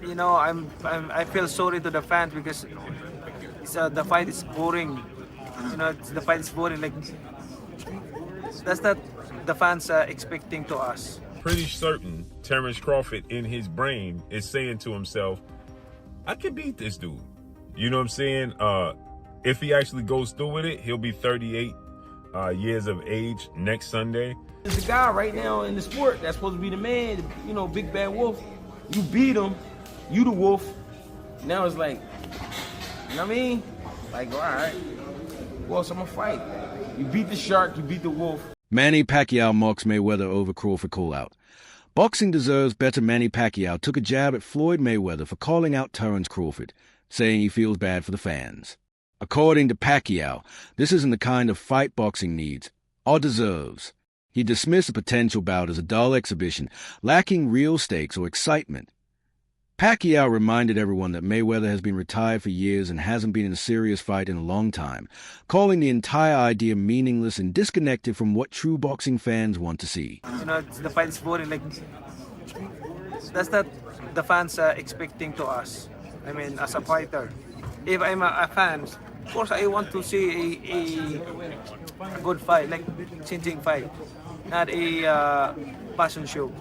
You know, I feel sorry to the fans because the fight is boring. You know, the fight is boring. Like that's not the fans expecting to us. Pretty certain Terence Crawford in his brain is saying to himself, I can beat this dude. You know what I'm saying? If he actually goes through with it, he'll be 38 years of age next Sunday. There's a guy right now in the sport that's supposed to be the man, you know, big bad wolf. You beat him, you the wolf. Now it's like, you know what I mean? Like, all right, who else I'm gonna fight? You beat the shark, you beat the wolf. Manny Pacquiao mocks Mayweather over Crawford call-out. Boxing Deserves better Manny Pacquiao took a jab at Floyd Mayweather for calling out Terence Crawford, saying he feels bad for the fans. According to Pacquiao, this isn't the kind of fight boxing needs, or deserves. He dismissed a potential bout as a dull exhibition, lacking real stakes or excitement. Pacquiao reminded everyone that Mayweather has been retired for years and hasn't been in a serious fight in a long time, calling the entire idea meaningless and disconnected from what true boxing fans want to see. You know, the fight is boring. Like that's not the fans expecting to us. I mean, as a fighter, if I'm a fan, of course I want to see a good fight, like changing fight, not a passion show.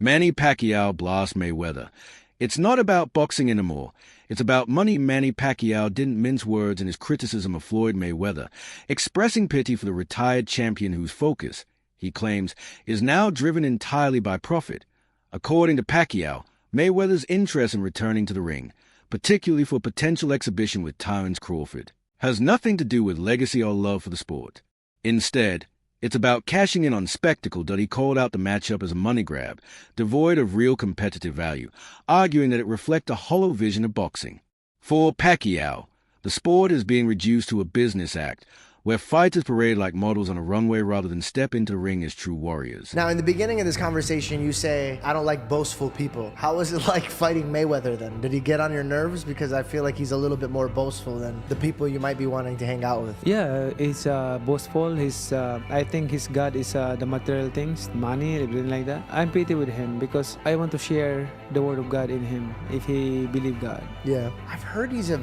Manny Pacquiao blasts Mayweather. It's not about boxing anymore. It's about money. Manny Pacquiao didn't mince words in his criticism of Floyd Mayweather, expressing pity for the retired champion whose focus, he claims, is now driven entirely by profit. According to Pacquiao, Mayweather's interest in returning to the ring, particularly for potential exhibition with Terence Crawford, has nothing to do with legacy or love for the sport. Instead, it's about cashing in on spectacle that he called out the matchup as a money grab, devoid of real competitive value, arguing that it reflects a hollow vision of boxing. For Pacquiao, the sport is being reduced to a business act, where fighters parade like models on a runway rather than step into the ring as true warriors. Now, in the beginning of this conversation, you say, I don't like boastful people. How was it like fighting Mayweather then? Did he get on your nerves? Because I feel like he's a little bit more boastful than the people you might be wanting to hang out with. Yeah, he's boastful. I think his God is the material things, money, everything like that. I'm pity with him because I want to share the word of God in him if he believe God. Yeah, I've heard he's a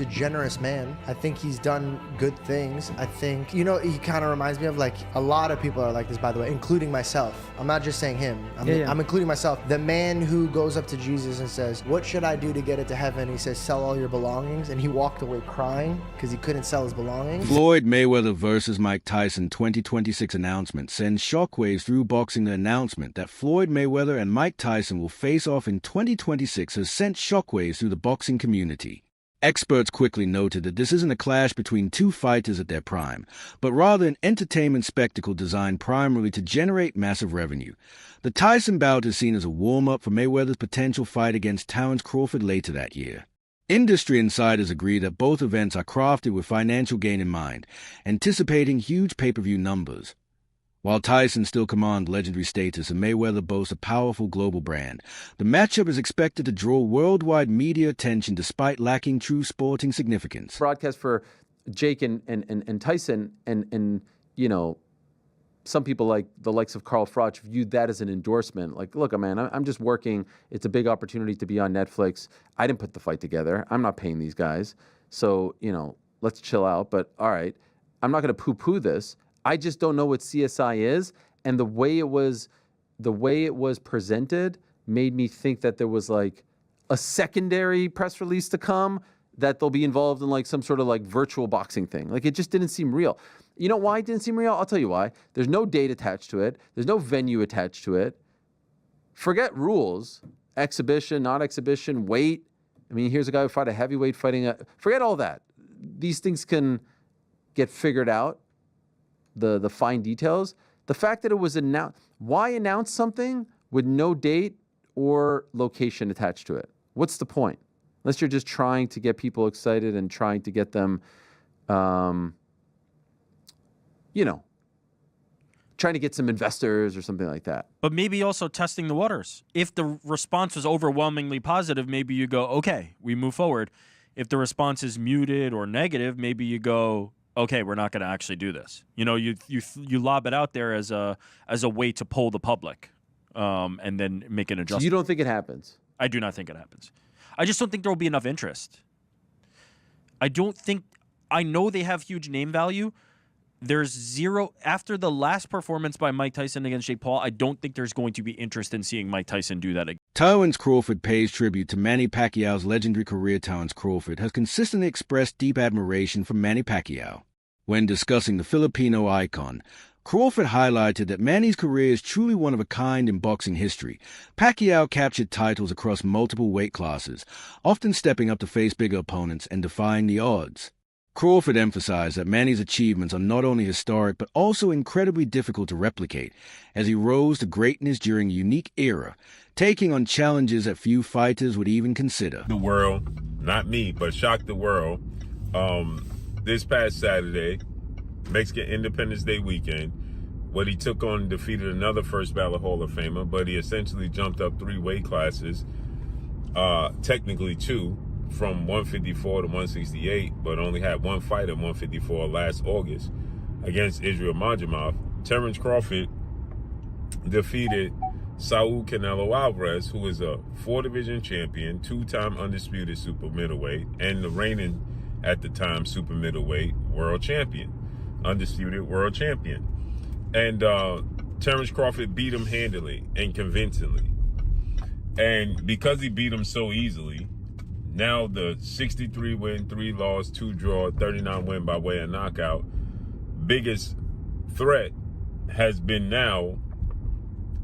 generous man. I think he's done good things. I think, you know, he kind of reminds me of like a lot of people are like this, by the way, including myself. I'm not just saying him. I'm including myself. The man who goes up to Jesus and says, what should I do to get into heaven? He says, sell all your belongings. And he walked away crying because he couldn't sell his belongings. Floyd Mayweather versus Mike Tyson 2026 announcement sends shockwaves through boxing. The announcement that Floyd Mayweather and Mike Tyson will face off in 2026 has sent shockwaves through the boxing community. Experts quickly noted that this isn't a clash between two fighters at their prime, but rather an entertainment spectacle designed primarily to generate massive revenue. The Tyson bout is seen as a warm-up for Mayweather's potential fight against Terence Crawford later that year. Industry insiders agree that both events are crafted with financial gain in mind, anticipating huge pay-per-view numbers. While Tyson still commands legendary status and Mayweather boasts a powerful global brand, the matchup is expected to draw worldwide media attention despite lacking true sporting significance. Broadcast for Jake and Tyson, and you know, some people like the likes of Carl Froch viewed that as an endorsement. Like, look, man, I'm just working. It's a big opportunity to be on Netflix. I didn't put the fight together. I'm not paying these guys. So, you know, let's chill out. But all right, I'm not going to poo-poo this. I just don't know what CSI is, and the way it was presented made me think that there was like a secondary press release to come, that they'll be involved in like some sort of like virtual boxing thing. Like, it just didn't seem real. You know why it didn't seem real? I'll tell you why. There's no date attached to it. There's no venue attached to it. Forget rules, exhibition, not exhibition, weight. I mean, here's a guy who fought a heavyweight fighting forget all that. These things can get figured out. The fine details. The fact that it was announced, why announce something with no date or location attached to it? What's the point? Unless you're just trying to get people excited and trying to get them, you know, trying to get some investors or something like that. But maybe also testing the waters. If the response was overwhelmingly positive, maybe you go, okay, we move forward. If the response is muted or negative, maybe you go, okay, we're not going to actually do this. You know, you lob it out there as a way to poll the public, and then make an adjustment. So you don't think it happens? I do not think it happens. I just don't think there will be enough interest. I know they have huge name value. There's zero after the last performance by Mike Tyson against Jake Paul. I don't think there's going to be interest in seeing Mike Tyson do that again. Terence Crawford pays tribute to Manny Pacquiao's legendary career. Terence Crawford has consistently expressed deep admiration for Manny Pacquiao. When discussing the Filipino icon, Crawford highlighted that Manny's career is truly one of a kind in boxing history. Pacquiao captured titles across multiple weight classes, often stepping up to face bigger opponents and defying the odds. Crawford emphasized that Manny's achievements are not only historic but also incredibly difficult to replicate, as he rose to greatness during a unique era, taking on challenges that few fighters would even consider. The world, not me, but shocked the world. This past Saturday, Mexican Independence Day weekend, what he took on defeated another first ballot Hall of Famer, but he essentially jumped up 3 weight classes, technically 2, from 154 to 168, but only had 1 fight at 154 last August against Israel Majimov. Terence Crawford defeated Saul Canelo Alvarez, who is a 4-division champion, 2-time undisputed super middleweight, and the reigning, at the time, super middleweight world champion, undisputed world champion. And Terence Crawford beat him handily and convincingly. And because he beat him so easily, now the 63 win, 3 loss, 2 draw, 39 win by way of knockout, biggest threat has been now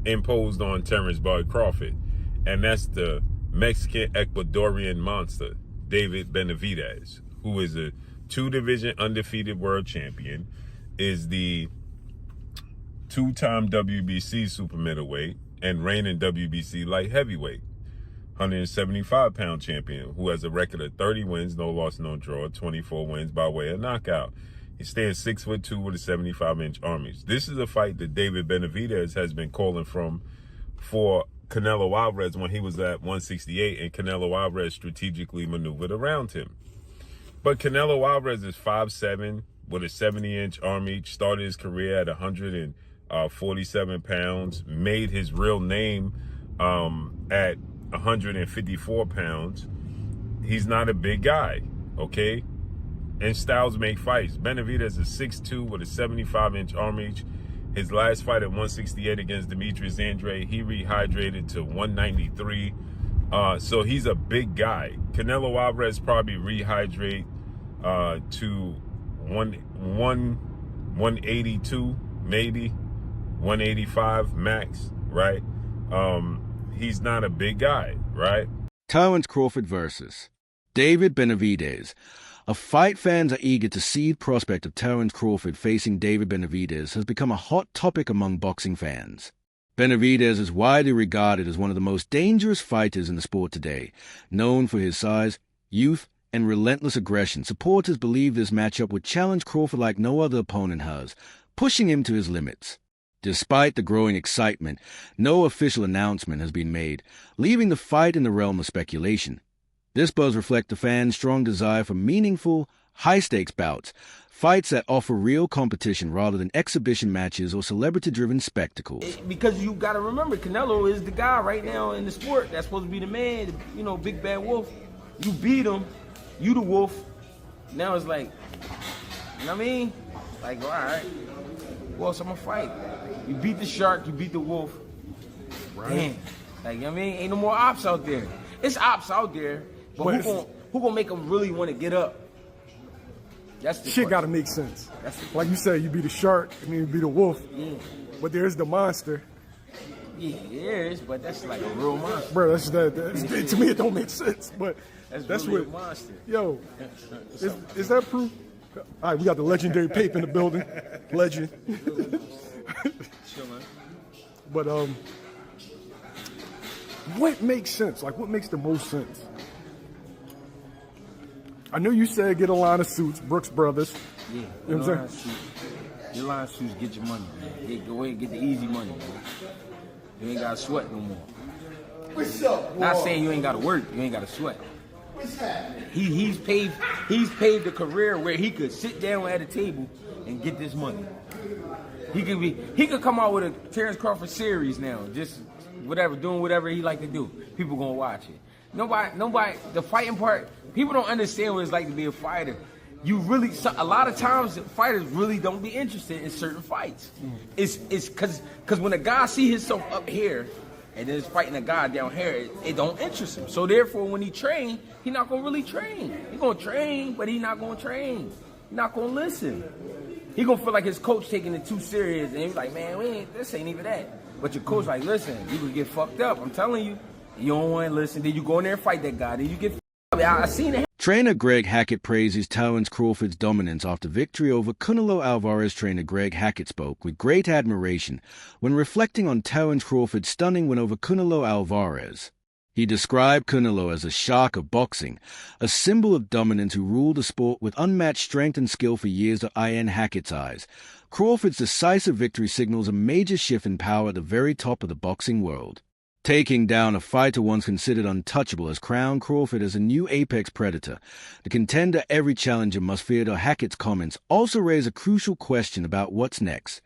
imposed on Terence Bud Crawford. And that's the Mexican Ecuadorian monster, David Benavidez, who is a 2-division undefeated world champion, is the 2-time WBC super middleweight and reigning WBC light heavyweight, 175-pound champion, who has a record of 30 wins, no loss, no draw, 24 wins by way of knockout. He stands 6'2" with a 75-inch arm reach. This is a fight that David Benavidez has been calling for Canelo Alvarez when he was at 168, and Canelo Alvarez strategically maneuvered around him. But Canelo Alvarez is 5'7", with a 70-inch arm reach, started his career at 147 pounds, made his real name at 154 pounds. He's not a big guy, okay? And styles make fights. Benavidez is 6'2" with a 75-inch arm reach. His last fight at 168 against Demetrius Andrade, he rehydrated to 193. So he's a big guy. Canelo Alvarez probably rehydrate to 182, maybe 185 max, right? He's not a big guy, right? Terence Crawford versus David Benavidez. A fight fans are eager to see the prospect of Terence Crawford facing David Benavidez has become a hot topic among boxing fans. Benavidez is widely regarded as one of the most dangerous fighters in the sport today. Known for his size, youth, and relentless aggression, supporters believe this matchup would challenge Crawford like no other opponent has, pushing him to his limits. Despite the growing excitement, no official announcement has been made, leaving the fight in the realm of speculation. This buzz reflects the fans' strong desire for meaningful, high-stakes bouts, fights that offer real competition rather than exhibition matches or celebrity-driven spectacles. Because you got to remember, Canelo is the guy right now in the sport that's supposed to be the man, you know, big bad wolf. You beat him, you the wolf. Now it's like, you know what I mean? Like, all right, who else I'm gonna fight? You beat the shark, you beat the wolf. Right. Damn. Like, you know what I mean? Ain't no more ops out there. It's ops out there, but who gonna make them really want to get up? That's the shit gotta make sense. Like you said, you be the shark and then you be the wolf. Yeah. But there's the monster. Yeah, there is, but that's like a real monster. Bro, that's to me it don't make sense. But that's really what a monster. Yo, is that proof? All right, we got the legendary Pape in the building. Legend. But what makes sense? Like, what makes the most sense? I know you said get a line of suits, Brooks Brothers. Yeah, you know what I'm saying? Your line of suits, get your money, man. Go ahead and get the easy money, man. You ain't gotta sweat no more. What's up, Not saying you ain't gotta work, you ain't gotta sweat. What's happening? He's paved a career where he could sit down at a table and get this money. He could come out with a Terence Crawford series now, just whatever, doing whatever he like to do. People gonna watch it. Nobody. The fighting part, people don't understand what it's like to be a fighter. You really, a lot of times, fighters really don't be interested in certain fights. It's because when a guy see himself up here and then is fighting a guy down here, it don't interest him. So therefore, when he train, he not gonna really train. He gonna train, but he not gonna train. He not gonna listen. He gonna feel like his coach taking it too serious, and he's like, man, this ain't even that. But your coach like, listen, you could get fucked up. I'm telling you, you don't want to listen. Then you go in there and fight that guy. Then you get fucked up. I seen it. Trainer Greg Hackett praises Terence Crawford's dominance after victory over Canelo Alvarez. Trainer Greg Hackett spoke with great admiration when reflecting on Terence Crawford's stunning win over Canelo Alvarez. He described Canelo as a shark of boxing, a symbol of dominance who ruled the sport with unmatched strength and skill for years to in Hackett's eyes. Crawford's decisive victory signals a major shift in power at the very top of the boxing world. Taking down a fighter once considered untouchable has crowned Crawford as a new apex predator. The contender every challenger must fear. To Hackett's comments also raise a crucial question about what's next.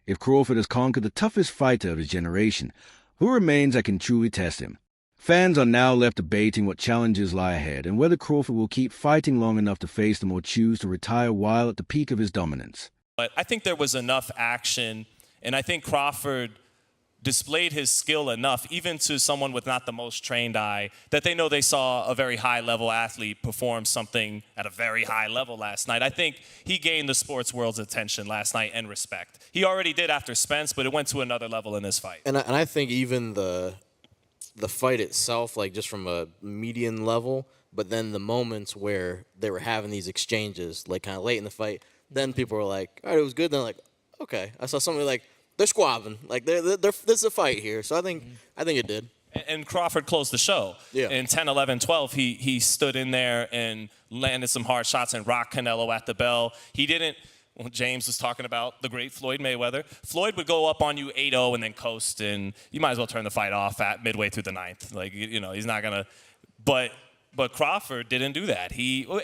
If Crawford has conquered the toughest fighter of his generation, who remains that can truly test him? Fans are now left debating what challenges lie ahead and whether Crawford will keep fighting long enough to face them or choose to retire while at the peak of his dominance. But I think there was enough action, and I think Crawford displayed his skill enough, even to someone with not the most trained eye, that they know they saw a very high-level athlete perform something at a very high level last night. I think he gained the sports world's attention last night and respect. He already did after Spence, but it went to another level in this fight. And I think even the fight itself, like just from a median level, but then the moments where they were having these exchanges, like kind of late in the fight, then people were like, all right, it was good. Then like, okay. I saw somebody like, they're squabbing. Like, this is a fight here. So I think it did. And Crawford closed the show. Yeah. In 10, 11, 12, he stood in there and landed some hard shots and rocked Canelo at the bell. He didn't, well, James was talking about the great Floyd Mayweather. Floyd would go up on you 8-0 and then coast, and you might as well turn the fight off at midway through the ninth. Like, you know, he's not going to. But Crawford didn't do that.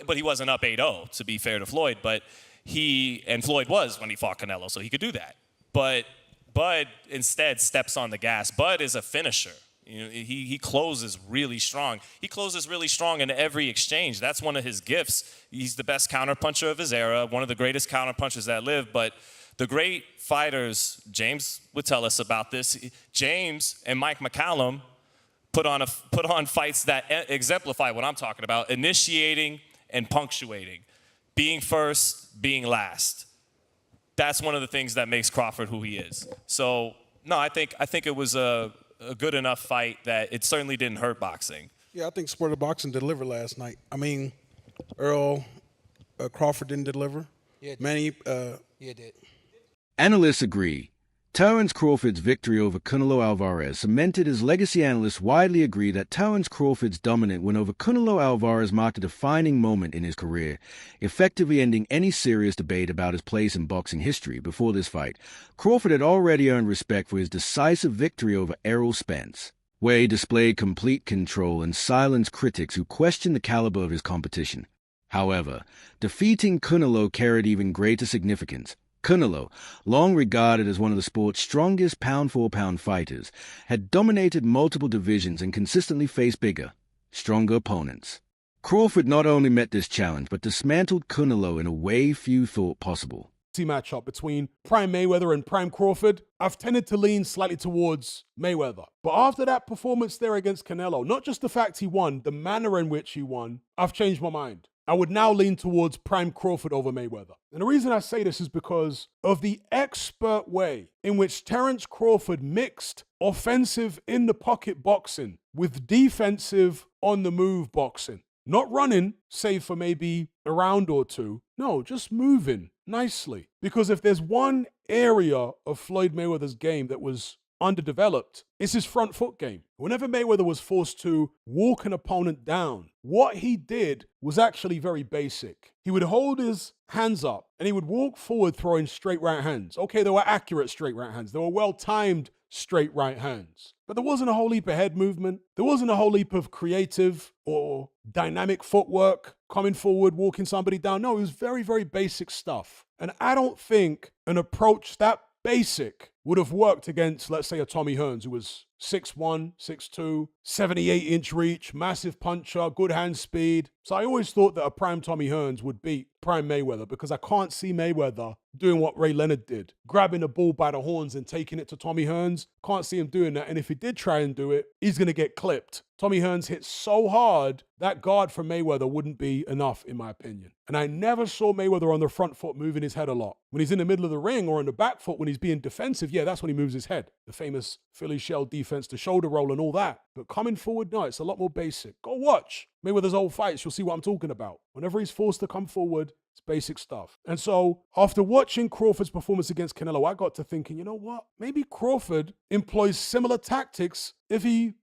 But he wasn't up 8-0, to be fair to Floyd. But and Floyd was when he fought Canelo, so he could do that. But Bud instead steps on the gas. Bud is a finisher. You know, he closes really strong. He closes really strong in every exchange. That's one of his gifts. He's the best counterpuncher of his era, one of the greatest counterpunchers that lived. But the great fighters, James would tell us about this. James and Mike McCallum put on fights that exemplify what I'm talking about: initiating and punctuating, being first, being last. That's one of the things that makes Crawford who he is. So, no, I think it was a good enough fight that it certainly didn't hurt boxing. Yeah, I think Sport of Boxing delivered last night. I mean, Crawford didn't deliver. Yeah, Manny, did. Analysts agree. Terence Crawford's victory over Canelo Alvarez cemented his legacy. Analysts widely agree that Terence Crawford's dominant win over Canelo Alvarez marked a defining moment in his career, effectively ending any serious debate about his place in boxing history. Before this fight, Crawford had already earned respect for his decisive victory over Errol Spence, where he displayed complete control and silenced critics who questioned the caliber of his competition. However, defeating Canelo carried even greater significance. Canelo, long regarded as one of the sport's strongest pound-for-pound fighters, had dominated multiple divisions and consistently faced bigger, stronger opponents. Crawford not only met this challenge, but dismantled Canelo in a way few thought possible. Matchup between Prime Mayweather and Prime Crawford, I've tended to lean slightly towards Mayweather. But after that performance there against Canelo, not just the fact he won, the manner in which he won, I've changed my mind. I would now lean towards Prime Crawford over Mayweather. And the reason I say this is because of the expert way in which Terence Crawford mixed offensive in-the-pocket boxing with defensive on-the-move boxing. Not running, save for maybe a round or two. No, just moving nicely. Because if there's one area of Floyd Mayweather's game that was underdeveloped, it's his front foot game. Whenever Mayweather was forced to walk an opponent down, what he did was actually very basic. He would hold his hands up and he would walk forward throwing straight right hands. Okay, they were accurate straight right hands. They were well-timed straight right hands. But there wasn't a whole heap of head movement. There wasn't a whole heap of creative or dynamic footwork, coming forward, walking somebody down. No, it was very, very basic stuff. And I don't think an approach that basic would have worked against, let's say, a Tommy Hearns, who was 6'1", 6'2", 78-inch reach, massive puncher, good hand speed. So I always thought that a prime Tommy Hearns would beat prime Mayweather because I can't see Mayweather doing what Ray Leonard did, grabbing the bull by the horns and taking it to Tommy Hearns. Can't see him doing that. And if he did try and do it, he's going to get clipped. Tommy Hearns hit so hard, that guard from Mayweather wouldn't be enough, in my opinion. And I never saw Mayweather on the front foot moving his head a lot. When he's in the middle of the ring or on the back foot, when he's being defensive, yeah, that's when he moves his head. The famous Philly shell defense, the shoulder roll and all that. But coming forward, no, it's a lot more basic. Go watch Mayweather's old fights. You'll see what I'm talking about. Whenever he's forced to come forward, it's basic stuff. And so after watching Crawford's performance against Canelo, I got to thinking, you know what? Maybe Crawford employs similar tactics if he